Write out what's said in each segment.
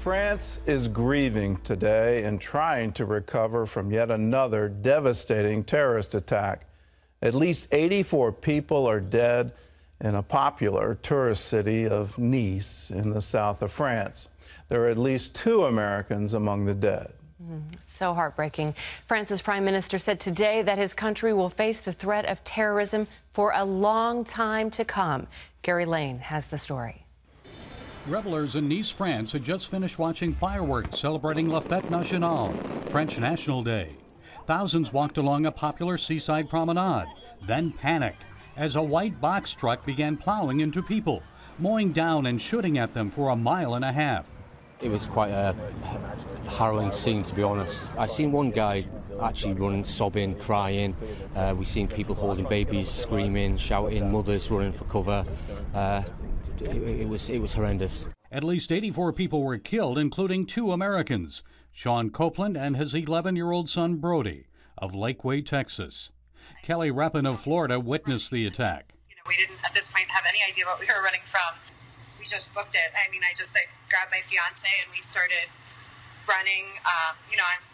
France is grieving today and trying to recover from yet another devastating terrorist attack. At least 84 people are dead in a popular tourist city of Nice in the south of France. There are at least 2 Americans among the dead. So heartbreaking. France's prime minister said today that his country will face the threat of terrorism for a long time to come. Gary Lane has the story. Revelers in Nice, France had just finished watching fireworks celebrating La Fête Nationale, French National Day. Thousands walked along a popular seaside promenade, then panicked as a white box truck began plowing into people, mowing down and shooting at them for a mile and a half. It was quite a harrowing scene, to be honest. I seen one guy actually run, sobbing, crying. We seen people holding babies, screaming, shouting, mothers running for cover. It was horrendous. At least 84 people were killed, including 2 Americans, Sean Copeland and his 11-year-old son Brody of Lakeway, Texas. Kelly Rappin of Florida witnessed the attack. We didn't at this point have any idea what we were running from. We just booked it. I grabbed my fiance and we started running.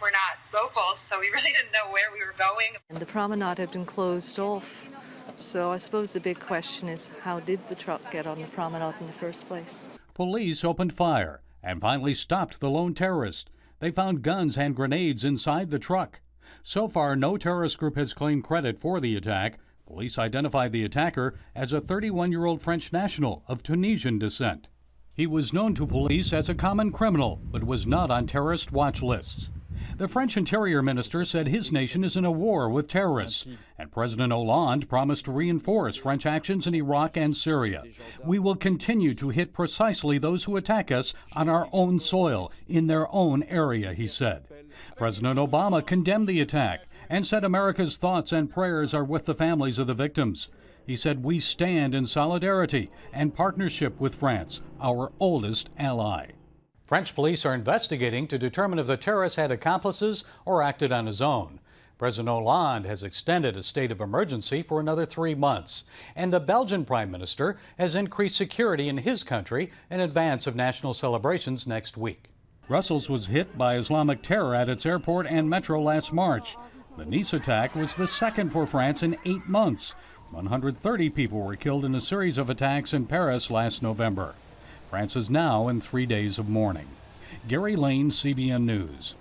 We're not locals, so we really didn't know where we were going. And the promenade had been closed off. So I suppose the big question is, how did the truck get on the promenade in the first place? Police opened fire and finally stopped the lone terrorist. They found guns and grenades inside the truck. So far, no terrorist group has claimed credit for the attack. Police identified the attacker as a 31-year-old French national of Tunisian descent. He was known to police as a common criminal, but was not on terrorist watch lists. The French Interior Minister said his nation is in a war with terrorists, and President Hollande promised to reinforce French actions in Iraq and Syria. We will continue to hit precisely those who attack us on our own soil, in their own area, he said. President Obama condemned the attack and said America's thoughts and prayers are with the families of the victims. He said we stand in solidarity and partnership with France, our oldest ally. French police are investigating to determine if the terrorist had accomplices or acted on his own. President Hollande has extended a state of emergency for another 3 months, and the Belgian Prime Minister has increased security in his country in advance of national celebrations next week. Brussels was hit by Islamic terror at its airport and metro last March. The Nice attack was the second for France in 8 months. 130 people were killed in a series of attacks in Paris last November. France is now in 3 days of mourning. Gary Lane, CBN News.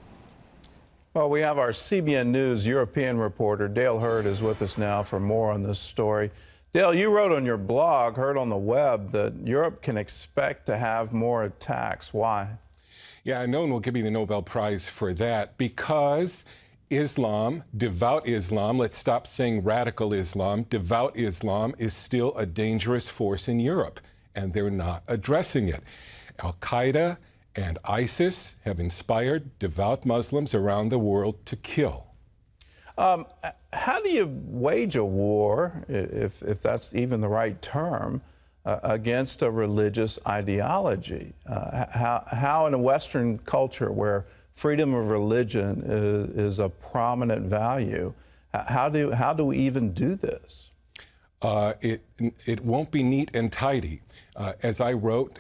Well, we have our CBN News European reporter, Dale Hurd, is with us now for more on this story. Dale, you wrote on your blog, Hurd on the web, that Europe can expect to have more attacks. Why? Yeah, no one will give me the Nobel Prize for that because Islam, devout Islam, let's stop saying radical Islam, devout Islam is still a dangerous force in Europe, and they're not addressing it. Al-Qaeda and ISIS have inspired devout Muslims around the world to kill. How do you wage a war, if that's even the right term, against a religious ideology? How in a Western culture where freedom of religion is a prominent value, how do we even do this? It won't be neat and tidy. As I wrote,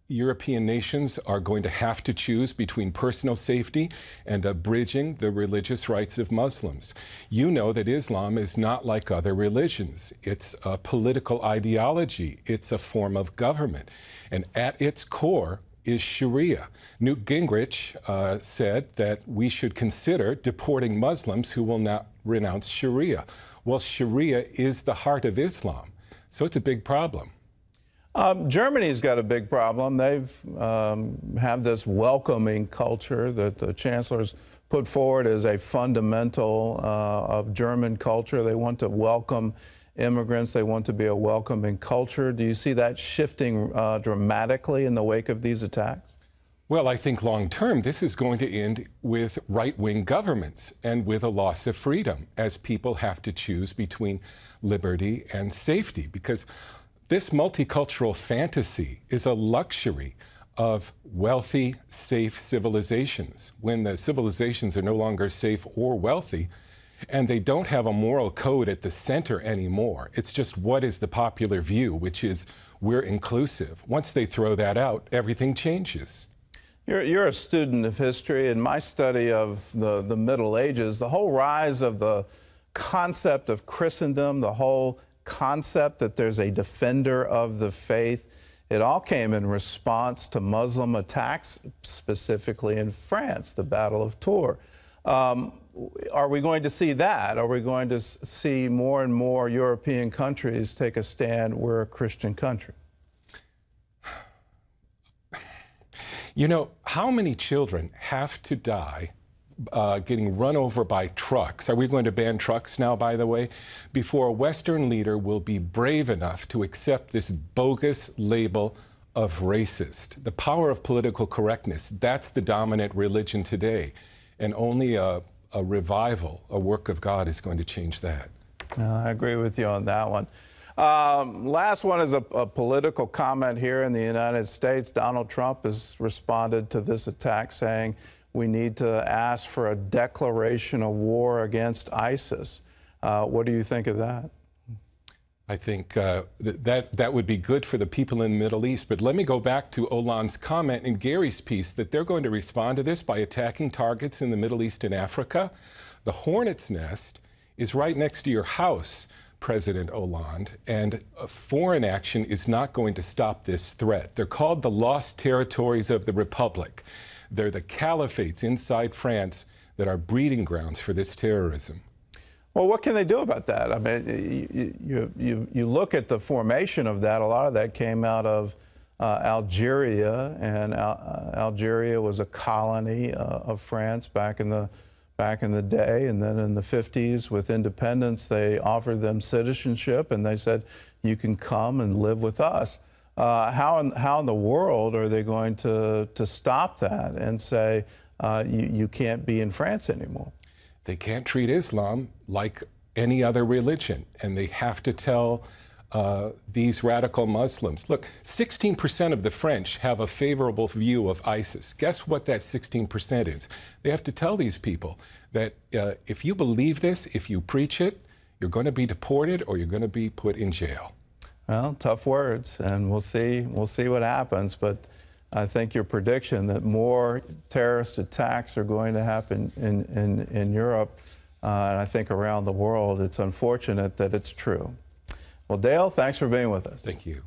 European nations are going to have to choose between personal safety and abridging the religious rights of Muslims. You know that Islam is not like other religions. It's a political ideology. It's a form of government. And at its core is Sharia. Newt Gingrich said that we should consider deporting Muslims who will not renounce Sharia. Well, Sharia is the heart of Islam, so it's a big problem. Germany's got a big problem. They've have this welcoming culture that the chancellor's put forward as a fundamental of German culture. They want to welcome immigrants. They want to be a welcoming culture. Do you see that shifting dramatically in the wake of these attacks? Well, I think long term, this is going to end with right-wing governments and with a loss of freedom as people have to choose between liberty and safety, because this multicultural fantasy is a luxury of wealthy, safe civilizations. When the civilizations are no longer safe or wealthy, and they don't have a moral code at the center anymore, it's just what is the popular view, which is we're inclusive. Once they throw that out, everything changes. You're a student of history. In my study of the Middle Ages, the whole rise of the concept of Christendom, the whole concept that there's a defender of the faith, it all came in response to Muslim attacks, specifically in France, the Battle of Tours. Are we going to see that? Are we going to see more and more European countries take a stand? We're a Christian country. You know, how many children have to die getting run over by trucks? Are we going to ban trucks now, by the way, before a Western leader will be brave enough to accept this bogus label of racist? The power of political correctness, that's the dominant religion today. And only a revival, a work of God, is going to change that. I agree with you on that one. Last one is a political comment here in the United States. Donald Trump has responded to this attack, saying we need to ask for a declaration of war against ISIS. What do you think of that? I think that would be good for the people in the Middle East. But let me go back to Hollande's comment in Gary's piece that they're going to respond to this by attacking targets in the Middle East and Africa. The hornet's nest is right next to your house, President Hollande, and foreign action is not going to stop this threat. They're called the lost territories of the Republic. They're the caliphates inside France that are breeding grounds for this terrorism. Well, what can they do about that? I mean, you look at the formation of that. A lot of that came out of Algeria, and Algeria was a colony of France back in the day, and then in the 50s with independence, they offered them citizenship, and they said, you can come and live with us. How in the world are they going to stop that and say, you can't be in France anymore? They can't treat Islam like any other religion, and they have to tell these radical Muslims, look, 16% of the French have a favorable view of ISIS. Guess what that 16% is? They have to tell these people that if you believe this, if you preach it, you're going to be deported or you're going to be put in jail. Well, tough words, and we'll see what happens. But I think your prediction that more terrorist attacks are going to happen in Europe, and I think around the world, it's unfortunate that it's true. Well, Dale, thanks for being with us. Thank you.